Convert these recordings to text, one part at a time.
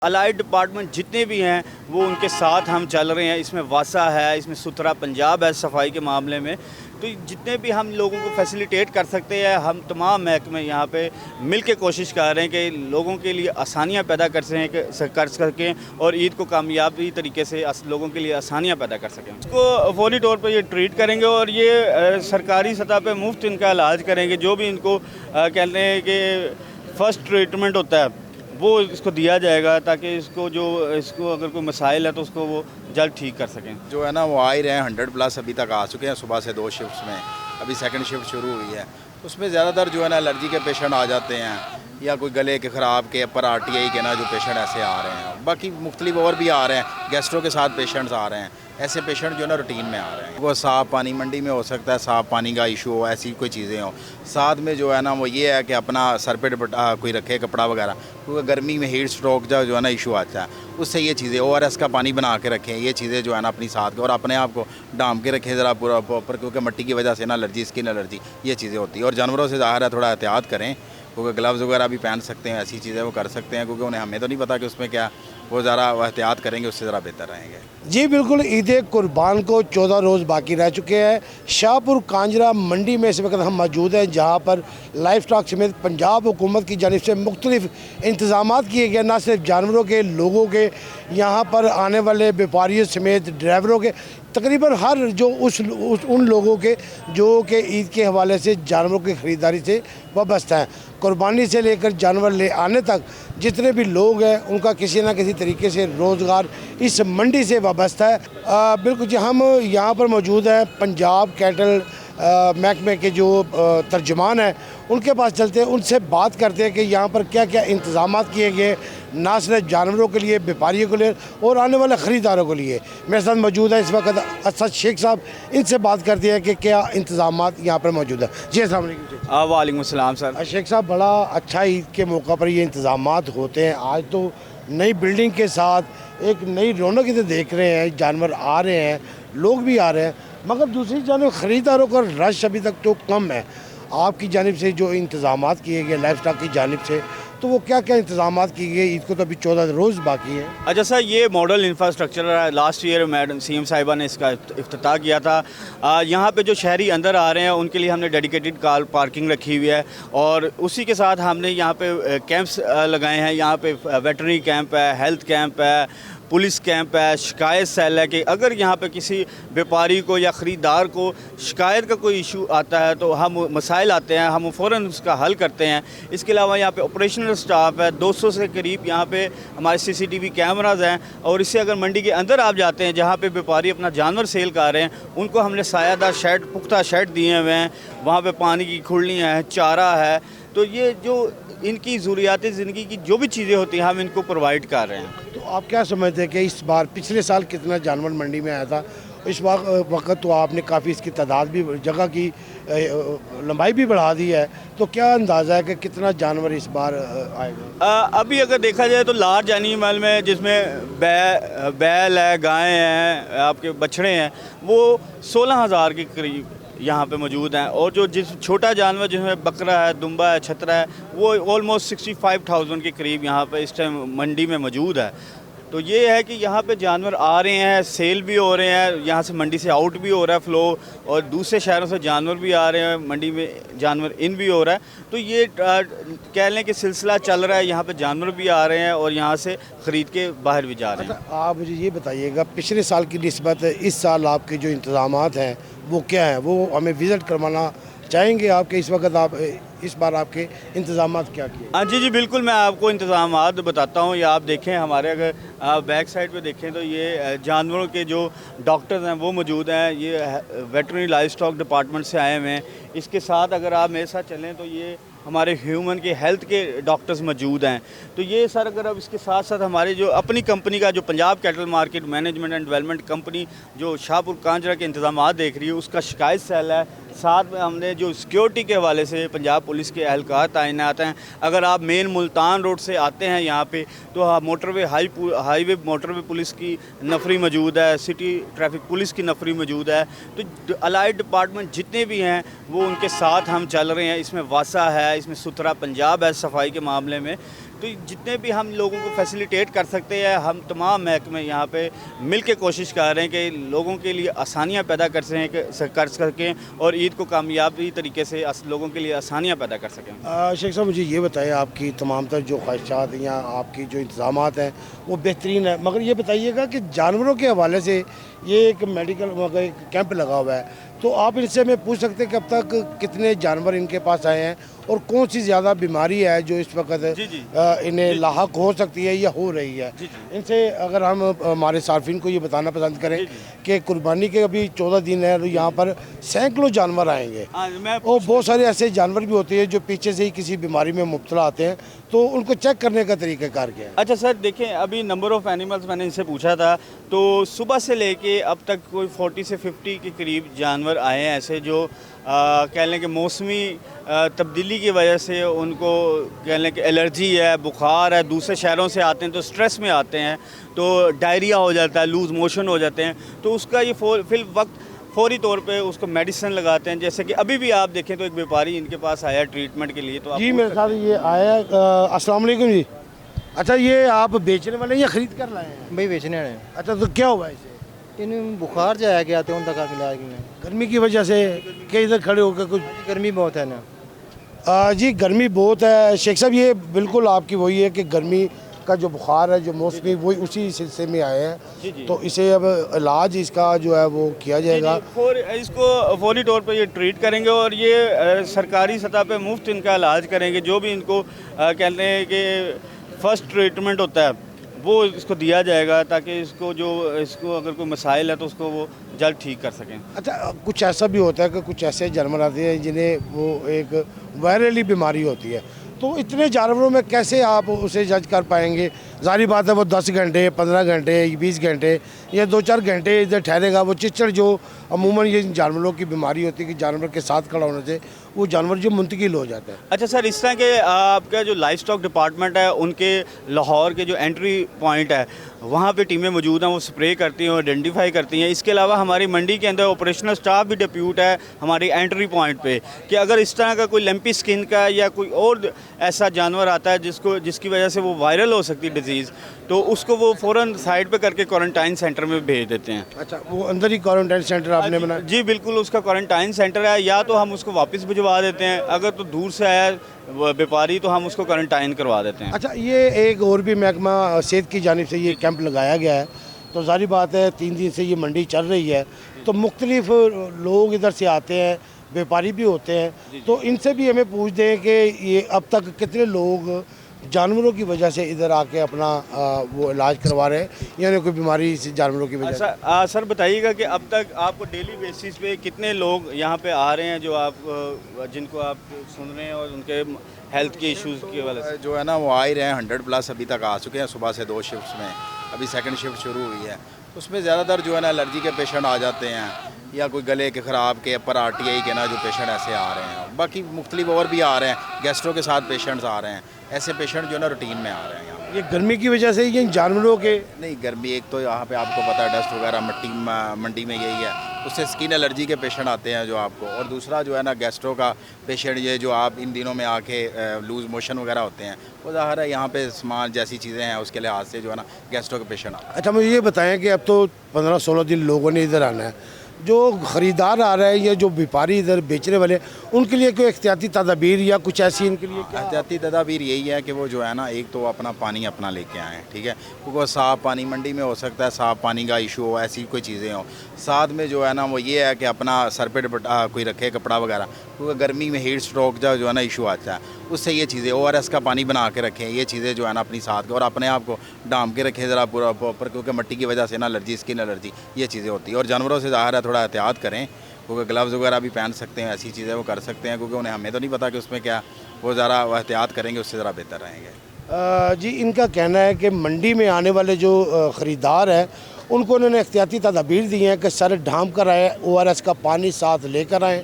Allied department जितने भी हैं वो उनके साथ हम चल रहे हैं। इसमें वासा है, इसमें सुथरा पंजाब है सफाई के मामले में। तो जितने भी हम लोगों को फैसिलिटेट कर सकते हैं, हम तमाम महकमे यहाँ पे मिल के कोशिश कर रहे हैं कि लोगों के लिए आसानियाँ पैदा कर सकें और ईद को कामयाबी तरीके से लोगों के लिए आसानियाँ पैदा कर सकें। इसको फौरी तौर पर ये ट्रीट करेंगे और ये सरकारी सतह पर मुफ्त इनका इलाज करेंगे। जो भी इनको कहते हैं कि फ़र्स्ट ट्रीटमेंट होता है वो इसको दिया जाएगा, ताकि इसको अगर कोई मसाइल है तो उसको वो जल्द ठीक कर सकें। जो है ना वो आ ही रहे हैं, 100+ अभी तक आ चुके हैं सुबह से 2 शिफ्ट्स में। अभी सेकंड शिफ्ट शुरू हुई है। उसमें ज़्यादातर जो है ना एलर्जी के पेशेंट आ जाते हैं या कोई गले के ख़राब के अपर RTI के ना जो पेशेंट ऐसे आ रहे हैं। बाकी मुख्तलिफ और भी आ रहे हैं, गैस्ट्रो के साथ पेशेंट्स आ रहे हैं। ऐसे पेशेंट जो है ना रूटीन में आ रहे हैं। वो साफ़ पानी मंडी में हो सकता है, साफ़ पानी का इशू हो, ऐसी कोई चीज़ें हो। साथ में जो है ना वो ये है कि अपना सर पे कोई रखे कपड़ा वगैरह, क्योंकि गर्मी में हीट स्ट्रोक जो है ना इशू आता है, उससे ये चीज़ें ORS का पानी बना के रखें। ये चीज़ें जो है ना अपनी साथ और अपने आप को डाम के रखें ज़रा पूरा प्रॉपर, क्योंकि मिट्टी की वजह से ना एलर्जी, स्किन एलर्जी, ये चीज़ें होती है। और जानवरों से ज़ाहिर है थोड़ा एहतियात करें, क्योंकि ग्लव्स वगैरह भी पहन सकते हैं, ऐसी चीज़ें वो कर सकते हैं, क्योंकि उन्हें हमें तो नहीं पता कि उसमें क्या, वो ज़रा एहतियात करेंगे उससे ज़रा बेहतर रहेंगे। जी बिल्कुल, ईद कुर्बान को 14 रोज़ बाकी रह चुके हैं। शाहपुर कांजरा मंडी में इस वक्त हम मौजूद हैं, जहाँ पर लाइफ स्टॉक समेत पंजाब हुकूमत की जानिब से मुख्तलिफ इंतज़ामात किए गए, न सिर्फ जानवरों के, लोगों के, यहाँ पर आने वाले व्यापारियों समेत ड्राइवरों के, तकरीबन हर जो उन लोगों के जो कि ईद के हवाले से जानवरों की ख़रीदारी से वाबस्ता हैं। कुर्बानी से लेकर जानवर ले आने तक जितने भी लोग हैं उनका किसी न किसी तरीके से रोज़गार इस मंडी से वाबस्ता है। बिल्कुल जी, हम यहाँ पर मौजूद हैं पंजाब कैटल महकमे के जो तर्जुमान हैं, उनके पास चलते हैं, उनसे बात करते हैं कि यहाँ पर क्या क्या इंतज़ामात किए गए, ना सिर्फ जानवरों के लिए, व्यापारियों के लिए और आने वाले ख़रीदारों के लिए। मेरे साथ मौजूद है इस वक्त असद शेख साहब, इनसे बात करते हैं कि क्या इंतज़ामात यहाँ पर मौजूद है। जी अस्सलाम वालेकुम। वालेकुम अस्सलाम सर। शेख साहब, बड़ा अच्छा ईद के मौका पर ये इंतज़ामात होते हैं। आज तो नई बिल्डिंग के साथ एक नई रौनक इधर देख रहे हैं, जानवर आ रहे हैं, लोग भी आ रहे हैं, मगर दूसरी जानब ख़रीदारों का रश अभी तक तो कम है। आपकी जानिब से जो इंतज़ामात किए गए लाइफ स्टॉक की जानिब से, तो वो क्या क्या इंतज़ामात किए गए? ईद को तो अभी 14 रोज़ बाकी है। अच्छा सर, ये model infrastructure last year madam CM साहिबा ने इसका इफ्तिताह किया था। यहाँ पे जो शहरी अंदर आ रहे हैं उनके लिए हमने डेडिकेटेड कार पार्किंग रखी हुई है और उसी के साथ हमने यहाँ पे कैंप्स लगाए हैं। यहाँ पे वेटरनरी कैंप है, हेल्थ कैंप है, पुलिस कैंप है, शिकायत सेल है कि अगर यहाँ पे किसी व्यापारी को या ख़रीदार को शिकायत का कोई इशू आता है तो हम मसाइल आते हैं, हम फ़ौरन उसका हल करते हैं। इसके अलावा यहाँ पे ऑपरेशनल स्टाफ है, 200 से करीब यहाँ पे हमारे CCTV कैमराज हैं। और इससे अगर मंडी के अंदर आप जाते हैं जहाँ पे व्यापारी अपना जानवर सेल कर रहे हैं, उनको हमने सायादार शेड, पुख्ता शेड दिए हुए हैं, वहाँ पर पानी की खुरलियाँ हैं, चारा है। तो ये जो इनकी ज़रूरियात ज़िंदगी की जो भी चीज़ें होती हैं हम इनको प्रोवाइड कर रहे हैं। तो आप क्या समझते हैं कि इस बार, पिछले साल कितना जानवर मंडी में आया था, इस वक्त तो आपने काफ़ी इसकी तादाद भी, जगह की लंबाई भी बढ़ा दी है, तो क्या अंदाज़ा है कि कितना जानवर इस बार आएगा? अभी अगर देखा जाए तो लार्ज एनिमल में जिसमें बैल है, गायें हैं, आपके बछड़े हैं, वो 16,000 के करीब यहाँ पे मौजूद हैं। और जो छोटा जानवर जिसमें बकरा है, दुम्बा है, छतरा है, वो ऑलमोस्ट 65,000 के करीब यहाँ पे इस टाइम मंडी में मौजूद है। तो ये है कि यहाँ पे जानवर आ रहे हैं, सेल भी हो रहे हैं, यहाँ से मंडी से आउट भी हो रहा है फ्लो, और दूसरे शहरों से जानवर भी आ रहे हैं, मंडी में जानवर इन भी हो रहा है। तो ये कह लें कि सिलसिला चल रहा है, यहाँ पे जानवर भी आ रहे हैं और यहाँ से ख़रीद के बाहर भी जा रहे हैं। अच्छा, आप मुझे ये बताइएगा, पिछले साल की निस्बत इस साल आपके जो इंतज़ामात हैं वो क्या हैं? वो हमें विज़िट करवाना चाहेंगे आपके इस वक्त, आप इस बार आपके इंतज़ामात क्या किए? हाँ जी बिल्कुल, मैं आपको इंतज़ामात बताता हूँ। ये आप देखें, हमारे अगर बैक साइड पे देखें तो ये जानवरों के जो डॉक्टर्स हैं वो मौजूद हैं। ये वेटरनरी लाइफ स्टॉक डिपार्टमेंट से आए हुए हैं। इसके साथ अगर आप मेरे साथ चलें तो ये हमारे ह्यूमन के हेल्थ के डॉक्टर्स मौजूद हैं। तो ये सर, अगर अब इसके साथ साथ हमारी जो अपनी कंपनी का जो Punjab cattle market management and development company जो शाहपुर कांजरा के इंतजामात देख रही है, उसका शिकायत सेल है। साथ में हमने जो सिक्योरिटी के हवाले से पंजाब पुलिस के एहलकार तैनात हैं। अगर आप मेन मुल्तान रोड से आते हैं यहाँ पे तो मोटरवे हाईवे मोटरवे पुलिस की नफरी मौजूद है, सिटी ट्रैफिक पुलिस की नफरी मौजूद है। तो अलाइड डिपार्टमेंट जितने भी हैं वो उनके साथ हम चल रहे हैं। इसमें वासा है, इसमें सुथरा पंजाब है सफाई के मामले में। तो जितने भी हम लोगों को फैसिलिटेट कर सकते हैं, हम तमाम महकमे यहाँ पे मिल के कोशिश कर रहे हैं कि लोगों के लिए आसानियाँ पैदा कर सकें और ईद को कामयाबी तरीके से लोगों के लिए आसानियाँ पैदा कर सकें। शेख साहब, मुझे ये बताएं, आपकी तमाम तर जो ख्वाहिशात या आपकी जो इंतज़ामात हैं वो बेहतरीन है, मगर ये बताइएगा कि जानवरों के हवाले से ये एक मेडिकल मगर एक कैंप लगा हुआ है, तो आप इनसे मैं पूछ सकते हैं कि अब तक कितने जानवर इनके पास आए हैं और कौन सी ज़्यादा बीमारी है जो इस वक्त इन्हें लाहक हो सकती है या हो रही है। इनसे अगर हम हमारे सार्फिन को ये बताना पसंद करें कि कुर्बानी के अभी 14 दिन है, यहाँ पर सैकड़ों जानवर आएंगे और बहुत सारे ऐसे जानवर भी होते हैं जो पीछे से ही किसी बीमारी में मुब्तला आते हैं, तो उनको चेक करने का तरीक़ाकार क्या है? अच्छा सर, देखें, अभी नंबर ऑफ़ एनिमल्स मैंने इनसे पूछा था, तो सुबह से लेके अब तक कोई 40 से 50 के करीब जानवर आए हैं ऐसे जो कह लें कि मौसमी तब्दीली की वजह से उनको कह लें कि एलर्जी है, बुखार है, दूसरे शहरों से आते हैं तो स्ट्रेस में आते हैं, तो डायरिया हो जाता है, लूज़ मोशन हो जाते हैं, तो उसका ये फिल वक्त फौरी तौर पे उसको मेडिसिन लगाते हैं। जैसे कि अभी भी आप देखें तो एक व्यापारी इनके पास आया ट्रीटमेंट के लिए, तो जी मेरे साथ ये आया। अस्सलाम वालेकुम जी। अच्छा, ये आप बेचने वाले हैं या ख़रीद कर लाए हैं? भाई बेचने वाले हैं। अच्छा, तो क्या हुआ इसे? इन बुखार जाया गया तो उन तक इलाज में गर्मी की वजह से कि इधर खड़े होकर कुछ? गर्मी बहुत है ना। जी गर्मी बहुत है शेख साहब, ये बिल्कुल आपकी वही है कि गर्मी का जो बुखार है जो मौसमी वही उसी सिलसिले में आए हैं, तो इसे अब इलाज इसका जो है वो किया जाएगा। इसको फौरी तौर पे ये ट्रीट करेंगे और ये सरकारी सतह पे मुफ्त इनका इलाज करेंगे। जो भी इनको कहते हैं कि फ़र्स्ट ट्रीटमेंट होता है वो इसको दिया जाएगा, ताकि इसको अगर कोई मसाइल है तो उसको वो जल्द ठीक कर सकें। अच्छा, कुछ ऐसा भी होता है कि कुछ ऐसे जानवर आते हैं जिन्हें वो एक वायरली बीमारी होती है, तो इतने जानवरों में कैसे आप उसे जज कर पाएंगे? ज़ाहिर बात है वो 10 घंटे 15 घंटे 20 घंटे या 2-4 घंटे इधर ठहरेगा। वो चिचड़ जो अमूमन ये जानवरों की बीमारी होती है कि जानवर के साथ खड़ा होने से वो जानवर जो मुंतकिल हो जाता है। अच्छा सर, इस तरह के आपका जो लाइफ स्टॉक डिपार्टमेंट है उनके लाहौर के जो एंट्री पॉइंट है वहाँ पे टीमें मौजूद हैं, वो स्प्रे करती हैं और आइडेंटिफाई करती हैं। इसके अलावा हमारी मंडी के अंदर ऑपरेशनल स्टाफ भी डिप्यूट है हमारी एंट्री पॉइंट पे कि अगर इस तरह का कोई लंपी स्किन का या कोई और ऐसा जानवर आता है जिसकी वजह से वो वायरल हो सकती है डिजीज़, तो उसको वो फ़ौरन साइड पे करके क्वारंटाइन सेंटर में भेज देते हैं। अच्छा, वो अंदर ही क्वारंटाइन सेंटर आपने बनाया? जी बिल्कुल, उसका क्वारंटाइन सेंटर है, या तो हम उसको वापस भिजवा देते हैं, अगर तो दूर से आया व्यापारी तो हम उसको क्वारंटाइन करवा देते हैं। अच्छा, ये एक और भी महकमा सेहत की जानिब से ये कैंप लगाया गया है, तो जाहिर बात है 3 दिन से ये मंडी चल रही है, तो मुख्तलिफ लोग इधर से आते हैं, व्यापारी भी होते हैं, तो इनसे भी हमें पूछ दें कि ये अब तक कितने लोग जानवरों की वजह से इधर आके अपना वो इलाज करवा रहे हैं, यानी कोई बीमारी से जानवरों की वजह से। सर बताइएगा कि अब तक आपको डेली बेसिस पे कितने लोग यहाँ पे आ रहे हैं जो जिनको आप सुन रहे हैं और उनके हेल्थ के इश्यूज़ की वजह से? जो है ना वो आ ही रहे हैं, 100+ अभी तक आ चुके हैं सुबह से 2 शिफ्ट्स में। अभी सेकंड शिफ्ट शुरू हुई है, उसमें ज़्यादातर जो है ना एलर्जी के पेशेंट आ जाते हैं या कोई गले के ख़राब के अपर RTI के ना जो पेशेंट ऐसे आ रहे हैं। बाकी मुख्तलिफ और भी आ रहे हैं, गैस्ट्रो के साथ पेशेंट्स आ रहे हैं, ऐसे पेशेंट जो है ना रूटीन में आ रहे हैं यहाँ। ये गर्मी की वजह से ये जानवरों के नहीं, गर्मी एक तो यहाँ पे आपको पता है डस्ट वगैरह मंडी में यही है, उससे स्किन एलर्जी के पेशेंट आते हैं जो आपको, और दूसरा जो है ना गैस्ट्रो का पेशेंट, ये जो आप इन दिनों में आके लूज़ मोशन वगैरह होते हैं, वो ज़ाहिर है यहाँ पे सामान जैसी चीज़ें हैं उसके लिहाज से जो है ना गैस्ट्रो के पेशेंट आते हैं। अच्छा, मुझे ये बताएं कि अब तो 15-16 दिन लोगों ने इधर आना है, जो ख़रीदार आ रहे हैं या जो व्यापारी इधर बेचने वाले, उनके लिए कोई एहतियाती तदाबीर या कुछ ऐसी इनके लिए? एहतियाती तदाबीर यही है कि वो जो है ना एक तो अपना पानी अपना लेके आएँ, ठीक है, क्योंकि साफ़ पानी मंडी में हो सकता है, साफ़ पानी का इशू हो, ऐसी कोई चीज़ें हो। साथ में जो है ना वो ये है कि अपना सर पे कोई रखे कपड़ा वगैरह, क्योंकि गर्मी में हीट स्ट्रोक जो है ना इशू आता है, उससे ये चीज़ें ORS का पानी बना के रखें, ये चीज़ें जो है ना अपनी साथ के, और अपने आप को डाम के रखें ज़रा पूरा प्रॉपर, क्योंकि मिट्टी की वजह से ना एलर्जी, स्किन एलर्जी, ये चीज़ें होती है। और जानवरों से ज़ाहिर है थोड़ा एहतियात करें, क्योंकि ग्लव्स वगैरह भी पहन सकते हैं, ऐसी चीज़ें वो कर सकते हैं, क्योंकि उन्हें हमें तो नहीं पता कि उसमें क्या, वो ज़रा एहतियात करेंगे उससे ज़रा बेहतर रहेंगे। जी, इनका कहना है कि मंडी में आने वाले जो ख़रीदार हैं उनको उन्होंने एहतियाती तदाबीर दी हैं कि सर ढांप कर आए, ORS का पानी साथ लेकर आएँ,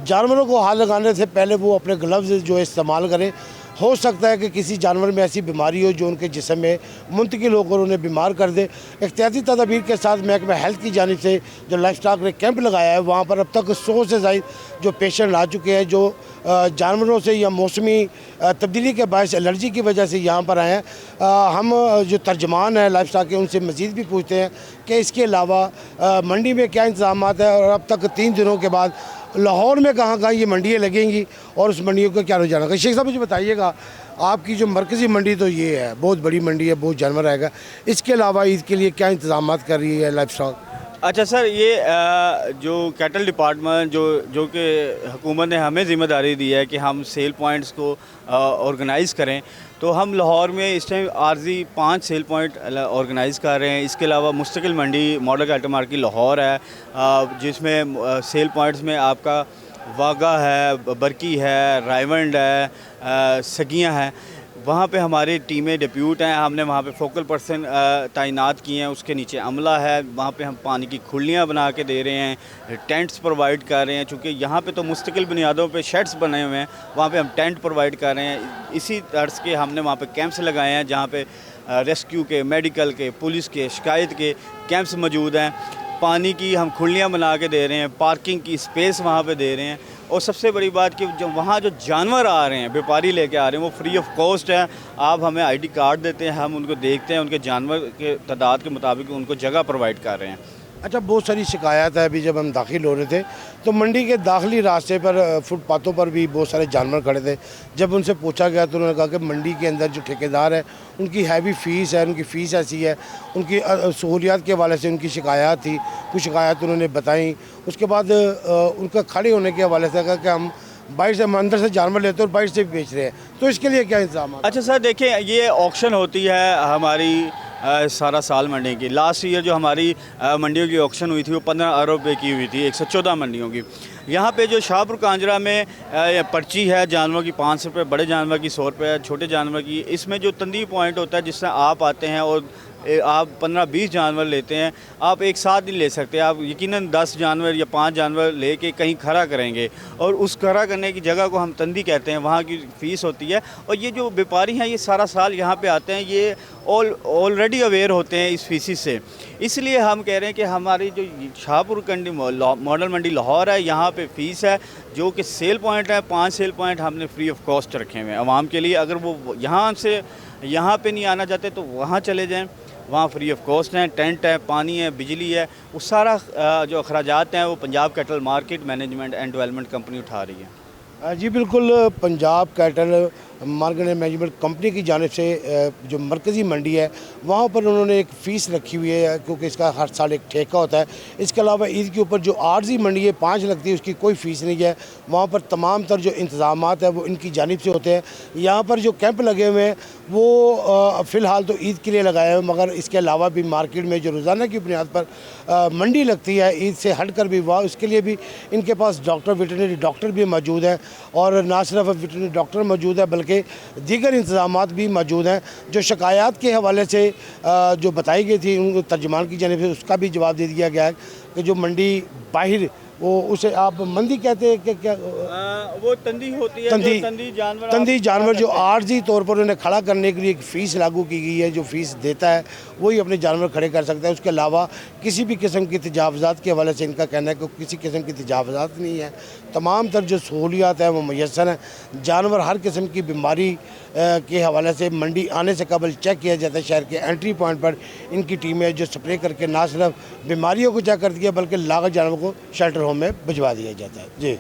जानवरों को हाथ लगाने से पहले वो अपने ग्लव्स जो इस्तेमाल करें, हो सकता है कि किसी जानवर में ऐसी बीमारी हो जो उनके जिस्म में मुंतकिल होकर उन्हें बीमार कर दे। एहतियाती तदाबीर के साथ महकमा हेल्थ की जानिब से जो लाइफ स्टॉक ने कैंप लगाया है, वहाँ पर अब तक 100 से ज़ायद जो पेशेंट आ चुके हैं जो जानवरों से या मौसमी तब्दीली के बायस एलर्जी की वजह से यहाँ पर आए हैं। हम जो तर्जमान हैं लाइफ स्टॉक के, उनसे मज़ीद भी पूछते हैं कि इसके अलावा मंडी में क्या इंतजाम है और अब तक 3 दिनों के बाद लाहौर में कहाँ ये मंडियाँ लगेंगी और उस मंडियों का क्या रुझान होगा। शेख साहब मुझे बताइएगा, आपकी जो मरकज़ी मंडी तो ये है, बहुत बड़ी मंडी है, बहुत जानवर आएगा, इसके अलावा ईद के लिए क्या इंतजाम कर रही है लाइफ स्टॉक? अच्छा सर, ये जो कैटल डिपार्टमेंट जो कि हुकूमत ने हमें ज़िम्मेदारी दी है कि हम सेल पॉइंट्स को ऑर्गेनाइज़ करें, तो हम लाहौर में इस टाइम आर्जी 5 सेल पॉइंट ऑर्गेनाइज़ कर रहे हैं। इसके अलावा मुस्तकिल मंडी मॉडल कैटल मार्केट लाहौर है, जिसमें सेल पॉइंट्स में आपका वागा है, बरकी है, रायवंड है, सगियाँ हैं। वहाँ पे हमारी टीमें डिप्यूट हैं, हमने वहाँ पे फोकल पर्सन तैनात किए हैं, उसके नीचे अमला है। वहाँ पे हम पानी की खुलियाँ बना के दे रहे हैं, टेंट्स प्रोवाइड कर रहे हैं, चूँकि यहाँ पे तो मुस्तकिल बुनियादों पे शेड्स बने हुए हैं, वहाँ पे हम टेंट प्रोवाइड कर रहे हैं। इसी तर्ज के हमने वहाँ पे कैंप्स लगाए हैं जहाँ पे रेस्क्यू के, मेडिकल के, पुलिस के, शिकायत के कैंप्स मौजूद हैं। पानी की हम खुलियाँ बना के दे रहे हैं, पार्किंग की स्पेस वहाँ पे दे रहे हैं। और सबसे बड़ी बात कि जो वहाँ जो जानवर आ रहे हैं, व्यापारी लेके आ रहे हैं, वो फ्री ऑफ कॉस्ट है। आप हमें आईडी कार्ड देते हैं, हम उनको देखते हैं, उनके जानवर के तादाद के मुताबिक उनको जगह प्रोवाइड कर रहे हैं। अच्छा, बहुत सारी शिकायत है। अभी जब हम दाखिल हो रहे थे तो मंडी के दाखिली रास्ते पर फुटपाथों पर भी बहुत सारे जानवर खड़े थे। जब उनसे पूछा गया तो उन्होंने कहा कि मंडी के अंदर जो ठेकेदार है उनकी हैवी फ़ीस है, उनकी फ़ीस ऐसी है, उनकी सहूलियात के हवाले से उनकी शिकायत थी। कुछ शिकायत उन्होंने बताई, उसके बाद उनका खड़े होने के हवाले से कहा कि हम बाहर से, हम अंदर से जानवर लेते हैं और बाहर से भी बेच रहे हैं, तो इसके लिए क्या इंतजाम है? अच्छा सर, देखिए ये ऑक्शन होती है हमारी सारा साल मंडी की। लास्ट ईयर जो हमारी मंडियों की ऑक्शन हुई थी वो 15 अरब रुपये की हुई थी, 114 मंडियों की। यहाँ पे जो शाहपुर कांजरा में पर्ची है जानवरों की 500 रुपये, बड़े जानवर की 100 रुपये, छोटे जानवर की। इसमें जो तंदी पॉइंट होता है जिससे आप आते हैं और आप 15-20 जानवर लेते हैं, आप एक साथ नहीं ले सकते। आप यकीनन 10 जानवर या 5 जानवर लेके कहीं खड़ा करेंगे और उस खड़ा करने की जगह को हम तंदी कहते हैं, वहाँ की फ़ीस होती है। और ये जो व्यापारी हैं ये सारा साल यहाँ पे आते हैं, ये ऑलरेडी अवेयर होते हैं इस फीसी से। इसलिए हम कह रहे हैं कि हमारी जो शाहपुर कंडी मॉडल मंडी लाहौर है, यहाँ पे फ़ीस है जो कि सेल पॉइंट है। 5 सेल पॉइंट हमने फ्री ऑफ कॉस्ट रखे हुए हैं आवाम के लिए। अगर वो यहाँ पे नहीं आना चाहते तो वहाँ चले जाएँ, वहाँ फ्री ऑफ कॉस्ट हैं, टेंट है, पानी है, बिजली है। वो सारा जो अखराजात हैं वो Punjab cattle market management and development company उठा रही है। जी बिल्कुल, Punjab cattle market management company की जानिब से जो मरकज़ी मंडी है वहाँ पर उन्होंने एक फ़ीस रखी हुई है, क्योंकि इसका हर साल एक ठेका होता है। इसके अलावा ईद के ऊपर जो आर्जी मंडी है 5 लगती है, उसकी कोई फ़ीस नहीं है। वहाँ पर तमाम तर जो इंतज़ामात है वो इनकी जानिब से होते हैं। यहाँ पर जो कैंप लगे हुए हैं वो फ़िलहाल तो ईद के लिए लगाए हुए, मगर इसके अलावा भी मार्केट में जो रोज़ाना की बुनियाद पर मंडी लगती है ईद से हट कर भी, वह उसके लिए भी इनके पास डॉक्टर, वेटरनरी डॉक्टर भी मौजूद हैं। और ना सिर्फ वेटरनरी डॉक्टर मौजूद है बल्कि दीगर इंतज़ामात भी मौजूद हैं। जो शिकायत के हवाले से जो बताई गई थी उनको तर्जुमान की जानिब से उसका भी जवाब दे दिया गया है कि जो मंडी बाहर, वो उसे आप मंदी कहते हैं कि क्या वो तंदी होती है, तंदी जानवर जो आर्जी तौर पर उन्हें खड़ा करने के लिए एक फ़ीस लागू की गई है। जो फ़ीस देता है वही अपने जानवर खड़े कर सकता है। उसके अलावा किसी भी किस्म की तजावज़ात के हवाले से इनका कहना है कि किसी किस्म की तजावज़ात नहीं है। तमाम तर जो सहूलियात हैं वो मैसर हैं। जानवर हर किस्म की बीमारी के हवाले से मंडी आने से कबल चेक किया जाता है। शहर के एंट्री पॉइंट पर इनकी टीमें जो स्प्रे करके ना सिर्फ बीमारियों को चेक करती है बल्कि लागत जानवरों को शेल्टर होम में भिजवा दिया जाता है। जी।